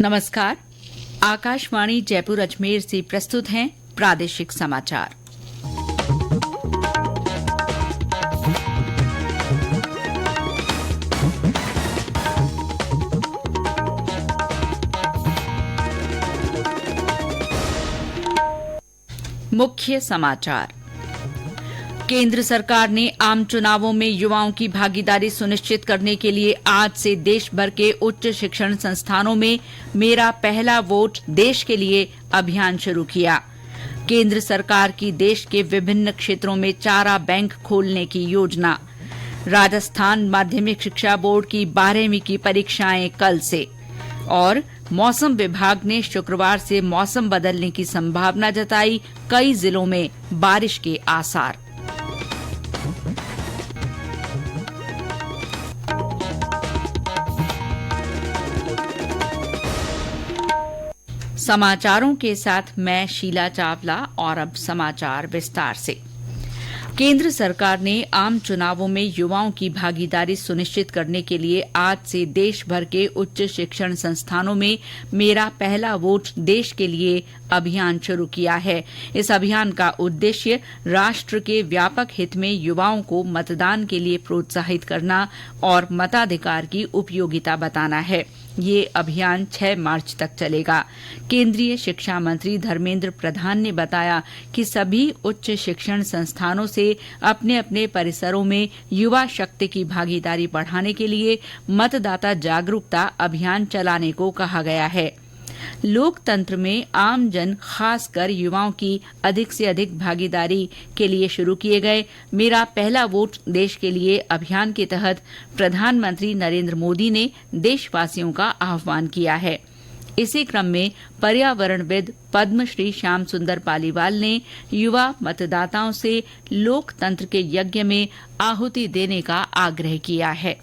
नमस्कार। आकाशवाणी जयपुर अजमेर से प्रस्तुत हैं प्रादेशिक समाचार। मुख्य समाचार। केंद्र सरकार ने आम चुनावों में युवाओं की भागीदारी सुनिश्चित करने के लिए आज से देश भर के उच्च शिक्षण संस्थानों में मेरा पहला वोट देश के लिए अभियान शुरू किया। केंद्र सरकार की देश के विभिन्न क्षेत्रों में चारा बैंक खोलने की योजना। राजस्थान माध्यमिक शिक्षा बोर्ड की 12वीं की परीक्षाएं कल से। और मौसम विभाग ने शुक्रवार से मौसम बदलने की संभावना जताई, कई जिलों में बारिश के आसार। समाचारों के साथ मैं शीला चावला। और अब समाचार विस्तार से। केंद्र सरकार ने आम चुनावों में युवाओं की भागीदारी सुनिश्चित करने के लिए आज से देश भर के उच्च शिक्षण संस्थानों में मेरा पहला वोट देश के लिए अभियान शुरू किया है। इस अभियान का उद्देश्य राष्ट्र के व्यापक हित में युवाओं को मतदान के लिए प्रोत्साहित करना और मताधिकार की उपयोगिता बताना है। ये अभियान 6 मार्च तक चलेगा। केंद्रीय शिक्षा मंत्री धर्मेंद्र प्रधान ने बताया कि सभी उच्च शिक्षण संस्थानों से अपने अपने परिसरों में युवा शक्ति की भागीदारी बढ़ाने के लिए मतदाता जागरूकता अभियान चलाने को कहा गया है। लोकतंत्र में आमजन, खासकर युवाओं की अधिक से अधिक भागीदारी के लिए शुरू किए गए मेरा पहला वोट देश के लिए अभियान के तहत प्रधानमंत्री नरेंद्र मोदी ने देशवासियों का आह्वान किया है। इसी क्रम में पर्यावरणविद पद्मश्री श्याम सुंदर पालीवाल ने युवा मतदाताओं से लोकतंत्र के यज्ञ में आहुति देने का आग्रह किया है।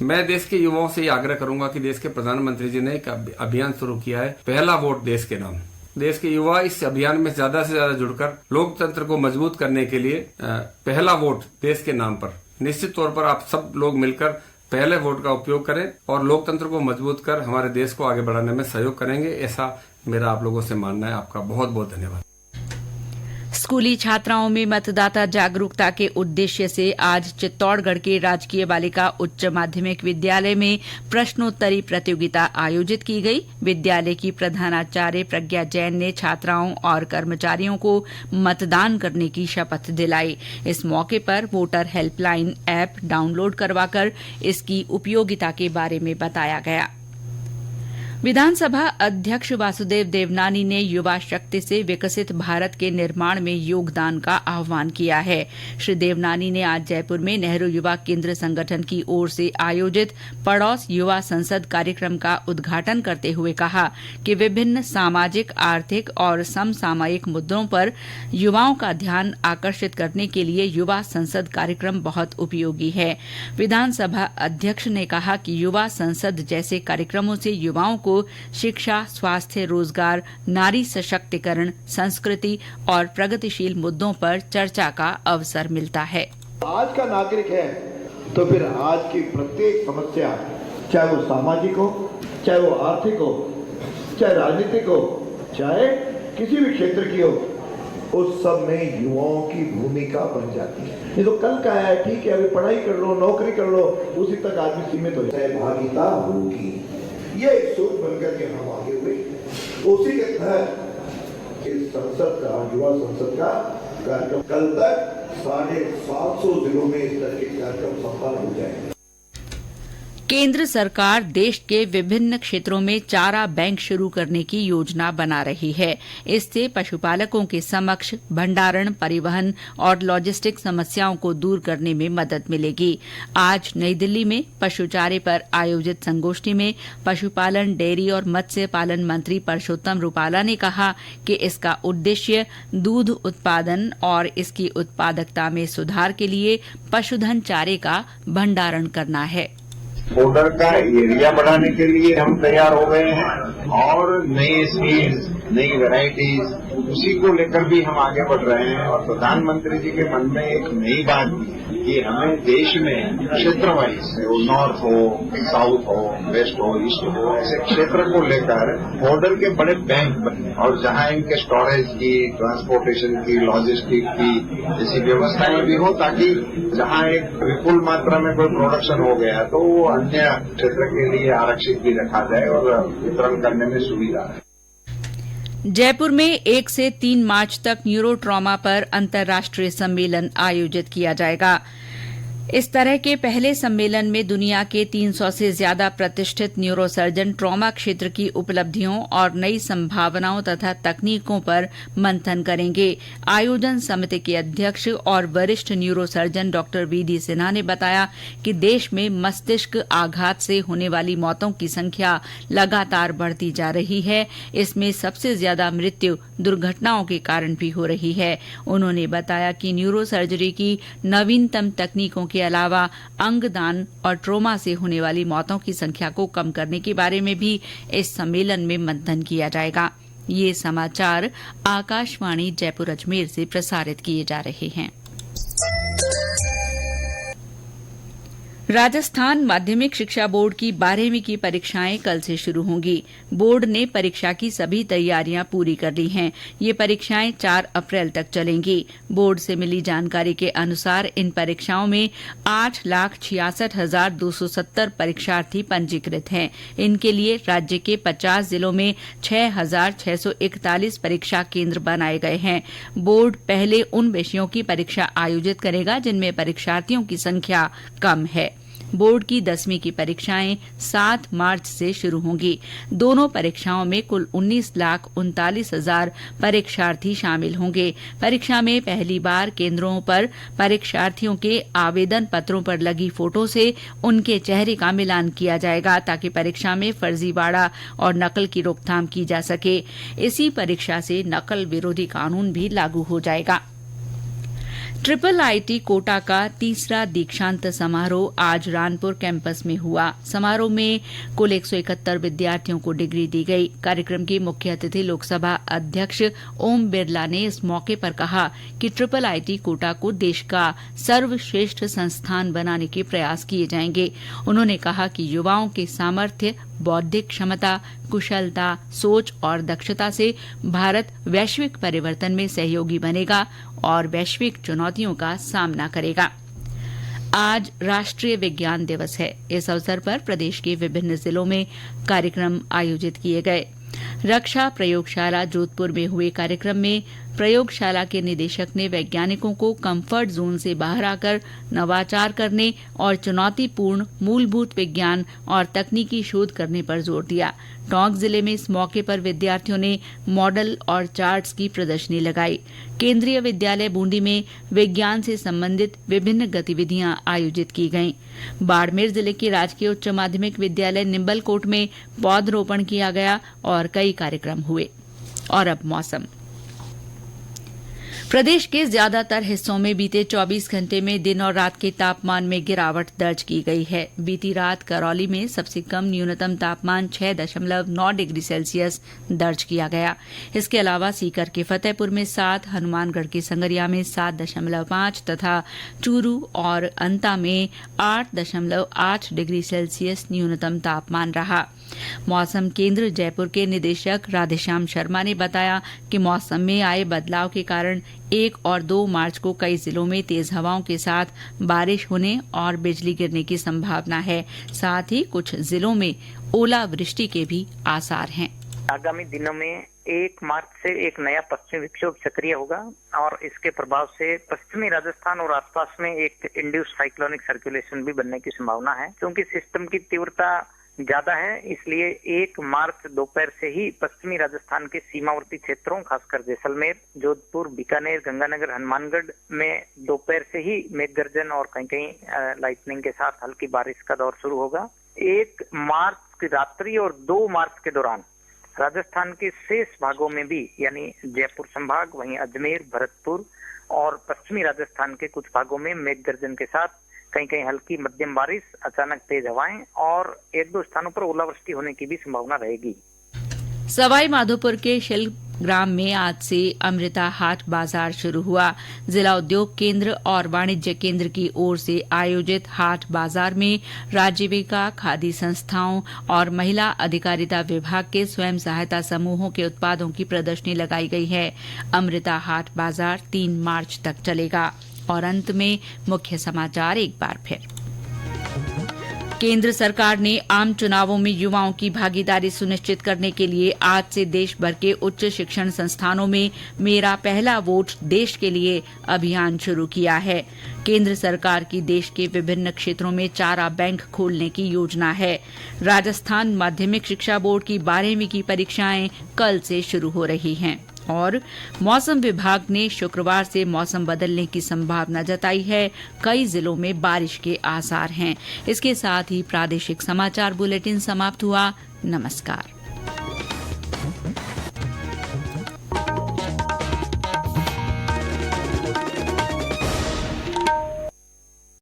मैं देश के युवाओं से ये आग्रह करूंगा कि देश के प्रधानमंत्री जी ने एक अभियान शुरू किया है, पहला वोट देश के नाम। देश के युवा इस अभियान में ज्यादा से ज्यादा जुड़कर लोकतंत्र को मजबूत करने के लिए पहला वोट देश के नाम पर निश्चित तौर पर आप सब लोग मिलकर पहले वोट का उपयोग करें और लोकतंत्र को मजबूत कर हमारे देश को आगे बढ़ाने में सहयोग करेंगे। ऐसा मेरा आप लोगों से मानना है। आपका बहुत बहुत धन्यवाद। स्कूली छात्राओं में मतदाता जागरूकता के उद्देश्य से आज चित्तौड़गढ़ के राजकीय बालिका उच्च माध्यमिक विद्यालय में प्रश्नोत्तरी प्रतियोगिता आयोजित की गई। विद्यालय की प्रधानाचार्य प्रज्ञा जैन ने छात्राओं और कर्मचारियों को मतदान करने की शपथ दिलाई। इस मौके पर वोटर हेल्पलाइन ऐप डाउनलोड करवाकर इसकी उपयोगिता के बारे में बताया गया। विधानसभा अध्यक्ष वासुदेव देवनानी ने युवा शक्ति से विकसित भारत के निर्माण में योगदान का आह्वान किया है। श्री देवनानी ने आज जयपुर में नेहरू युवा केंद्र संगठन की ओर से आयोजित पड़ोस युवा संसद कार्यक्रम का उद्घाटन करते हुए कहा कि विभिन्न सामाजिक, आर्थिक और समसामयिक मुद्दों पर युवाओं का ध्यान आकर्षित करने के लिए युवा संसद कार्यक्रम बहुत उपयोगी है। विधानसभा अध्यक्ष ने कहा कि युवा संसद जैसे कार्यक्रमों से युवाओं को शिक्षा, स्वास्थ्य, रोजगार, नारी सशक्तिकरण, संस्कृति और प्रगतिशील मुद्दों पर चर्चा का अवसर मिलता है। आज का नागरिक है तो फिर आज की प्रत्येक समस्या, चाहे वो सामाजिक हो, चाहे वो आर्थिक हो, चाहे राजनीतिक हो, चाहे किसी भी क्षेत्र की हो, उस सब में युवाओं की भूमिका बन जाती है। ये तो कल का है, ठीक है, अभी पढ़ाई कर लो, नौकरी कर लो, उसी तक आदमी सीमित हो जाए। सहभागिता होगी, ये एक सोच बनकर के हम आगे हुए। उसी के तहत इस संसद का, युवा संसद का कार्यक्रम कल तक 750 जिलों में इस तरह के कार्यक्रम संपन्न हो जाएंगे। केंद्र सरकार देश के विभिन्न क्षेत्रों में चारा बैंक शुरू करने की योजना बना रही है। इससे पशुपालकों के समक्ष भंडारण, परिवहन और लॉजिस्टिक समस्याओं को दूर करने में मदद मिलेगी। आज नई दिल्ली में पशु चारे पर आयोजित संगोष्ठी में पशुपालन, डेयरी और मत्स्य पालन मंत्री परषोत्तम रूपाला ने कहा कि इसका उद्देश्य दूध उत्पादन और इसकी उत्पादकता में सुधार के लिए पशुधन चारे का भंडारण करना है। बॉर्डर का एरिया बढ़ाने के लिए हम तैयार हो गए हैं और नई स्किल्स, नई वैरायटीज, उसी को लेकर भी हम आगे बढ़ रहे हैं। और प्रधानमंत्री जी के मन में एक नई बात कि हमें देश में क्षेत्र वाइज, नॉर्थ हो, साउथ हो, वेस्ट हो, ईस्ट हो, ऐसे क्षेत्र को लेकर बॉर्डर के बड़े बैंक बने और जहां इनके स्टोरेज की, ट्रांसपोर्टेशन की, लॉजिस्टिक की ऐसी व्यवस्थाएं भी हो, ताकि जहां एक विपुल मात्रा में कोई प्रोडक्शन हो गया तो वो अन्य क्षेत्र के लिए आरक्षित भी रखा जाए और वितरण करने में सुविधा है। जयपुर में 1 से 3 मार्च तक न्यूरो ट्रॉमा पर अंतर्राष्ट्रीय सम्मेलन आयोजित किया जाएगा। इस तरह के पहले सम्मेलन में दुनिया के 300 से ज्यादा प्रतिष्ठित न्यूरोसर्जन ट्रॉमा क्षेत्र की उपलब्धियों और नई संभावनाओं तथा तकनीकों पर मंथन करेंगे। आयोजन समिति के अध्यक्ष और वरिष्ठ न्यूरोसर्जन डॉ वीडी सिन्हा ने बताया कि देश में मस्तिष्क आघात से होने वाली मौतों की संख्या लगातार बढ़ती जा रही है। इसमें सबसे ज्यादा मृत्यु दुर्घटनाओं के कारण भी हो रही है। उन्होंने बताया कि न्यूरोसर्जरी की नवीनतम तकनीकों के अलावा अंगदान और ट्रोमा से होने वाली मौतों की संख्या को कम करने के बारे में भी इस सम्मेलन में मंथन किया जाएगा। ये समाचार आकाशवाणी जयपुर अजमेर से प्रसारित किए जा रहे हैं। राजस्थान माध्यमिक शिक्षा बोर्ड की 12वीं की परीक्षाएं कल से शुरू होंगी। बोर्ड ने परीक्षा की सभी तैयारियां पूरी कर ली हैं। ये परीक्षाएं 4 अप्रैल तक चलेंगी। बोर्ड से मिली जानकारी के अनुसार इन परीक्षाओं में 8,66,270 परीक्षार्थी पंजीकृत हैं। इनके लिए राज्य के 50 जिलों में 6,641 परीक्षा केंद्र बनाए गए हैं। बोर्ड पहले उन विषयों की परीक्षा आयोजित करेगा जिनमें परीक्षार्थियों की संख्या कम है। बोर्ड की 10वीं की परीक्षाएं 7 मार्च से शुरू होंगी। दोनों परीक्षाओं में कुल 19,39,000 परीक्षार्थी शामिल होंगे। परीक्षा में पहली बार केंद्रों पर परीक्षार्थियों के आवेदन पत्रों पर लगी फोटो से उनके चेहरे का मिलान किया जाएगा ताकि परीक्षा में फर्जीवाड़ा और नकल की रोकथाम की जा सके। इसी परीक्षा से नकल विरोधी कानून भी लागू हो जाएगा। IIIT कोटा का 3रा दीक्षांत समारोह आज रानपुर कैंपस में हुआ। समारोह में कुल 171 विद्यार्थियों को डिग्री दी गई। कार्यक्रम के मुख्य अतिथि लोकसभा अध्यक्ष ओम बिरला ने इस मौके पर कहा कि IIIT कोटा को देश का सर्वश्रेष्ठ संस्थान बनाने के प्रयास किए जाएंगे। उन्होंने कहा कि युवाओं के सामर्थ्य, बौद्धिक क्षमता, कुशलता, सोच और दक्षता से भारत वैश्विक परिवर्तन में सहयोगी बनेगा और वैश्विक चुनौतियों का सामना करेगा। आज राष्ट्रीय विज्ञान दिवस है। इस अवसर पर प्रदेश के विभिन्न जिलों में कार्यक्रम आयोजित किए गए। रक्षा प्रयोगशाला जोधपुर में हुए कार्यक्रम में प्रयोगशाला के निदेशक ने वैज्ञानिकों को कंफर्ट जोन से बाहर आकर नवाचार करने और चुनौतीपूर्ण मूलभूत विज्ञान और तकनीकी शोध करने पर जोर दिया। टोंक जिले में इस मौके पर विद्यार्थियों ने मॉडल और चार्ट्स की प्रदर्शनी लगाई। केंद्रीय विद्यालय बूंदी में विज्ञान से संबंधित विभिन्न गतिविधियां आयोजित की गईं। बाड़मेर जिले के राजकीय उच्च माध्यमिक विद्यालय निम्बलकोट में पौधरोपण किया गया और कई कार्यक्रम हुए। और अब मौसम। प्रदेश के ज्यादातर हिस्सों में बीते 24 घंटे में दिन और रात के तापमान में गिरावट दर्ज की गई है। बीती रात करौली में सबसे कम न्यूनतम तापमान 6.9 डिग्री सेल्सियस दर्ज किया गया। इसके अलावा सीकर के फतेहपुर में 7, हनुमानगढ़ के संगरिया में 7.5 तथा चूरू और अंता में 8.8 डिग्री सेल्सियस न्यूनतम तापमान रहा। मौसम केंद्र जयपुर के निदेशक राधेश्याम शर्मा ने बताया कि मौसम में आए बदलाव के कारण 1 और 2 मार्च को कई जिलों में तेज हवाओं के साथ बारिश होने और बिजली गिरने की संभावना है। साथ ही कुछ जिलों में ओलावृष्टि के भी आसार हैं। आगामी दिनों में 1 मार्च से एक नया पश्चिमी विक्षोभ सक्रिय होगा और इसके प्रभाव से पश्चिमी राजस्थान और आसपास में एक इंड्यूस साइक्लोनिक सर्कुलेशन भी बनने की संभावना है। क्योंकि सिस्टम की तीव्रता ज्यादा है, इसलिए 1 मार्च दोपहर से ही पश्चिमी राजस्थान के सीमावर्ती क्षेत्रों खासकर जैसलमेर, जोधपुर, बीकानेर, गंगानगर, हनुमानगढ़ में दोपहर से ही मेघगर्जन और कहीं लाइटनिंग के साथ हल्की बारिश का दौर शुरू होगा। 1 मार्च की रात्रि और 2 मार्च के दौरान राजस्थान के शेष भागों में भी यानी जयपुर संभाग, वहीं अजमेर, भरतपुर और पश्चिमी राजस्थान के कुछ भागों में मेघगर्जन के साथ कहीं कहीं हल्की मध्यम बारिश, अचानक तेज हवाएं और 1-2 स्थानों पर ओलावृष्टि होने की भी संभावना रहेगी। सवाई माधोपुर के शिल्प ग्राम में आज से अमृता हाट बाजार शुरू हुआ। जिला उद्योग केंद्र और वाणिज्य केंद्र की ओर से आयोजित हाट बाजार में राजीविका, खादी संस्थाओं और महिला अधिकारिता विभाग के स्वयं सहायता समूहों के उत्पादों की प्रदर्शनी लगाई गई है। अमृता हाट बाजार 3 मार्च तक चलेगा। और अंत में मुख्य समाचार एक बार फिर। केंद्र सरकार ने आम चुनावों में युवाओं की भागीदारी सुनिश्चित करने के लिए आज से देश भर के उच्च शिक्षण संस्थानों में मेरा पहला वोट देश के लिए अभियान शुरू किया है। केंद्र सरकार की देश के विभिन्न क्षेत्रों में चारा बैंक खोलने की योजना है। राजस्थान माध्यमिक शिक्षा बोर्ड की 12वीं की परीक्षाएं कल से शुरू हो रही हैं। और मौसम विभाग ने शुक्रवार से मौसम बदलने की संभावना जताई है। कई जिलों में बारिश के आसार हैं। इसके साथ ही प्रादेशिक समाचार बुलेटिन समाप्त हुआ। नमस्कार।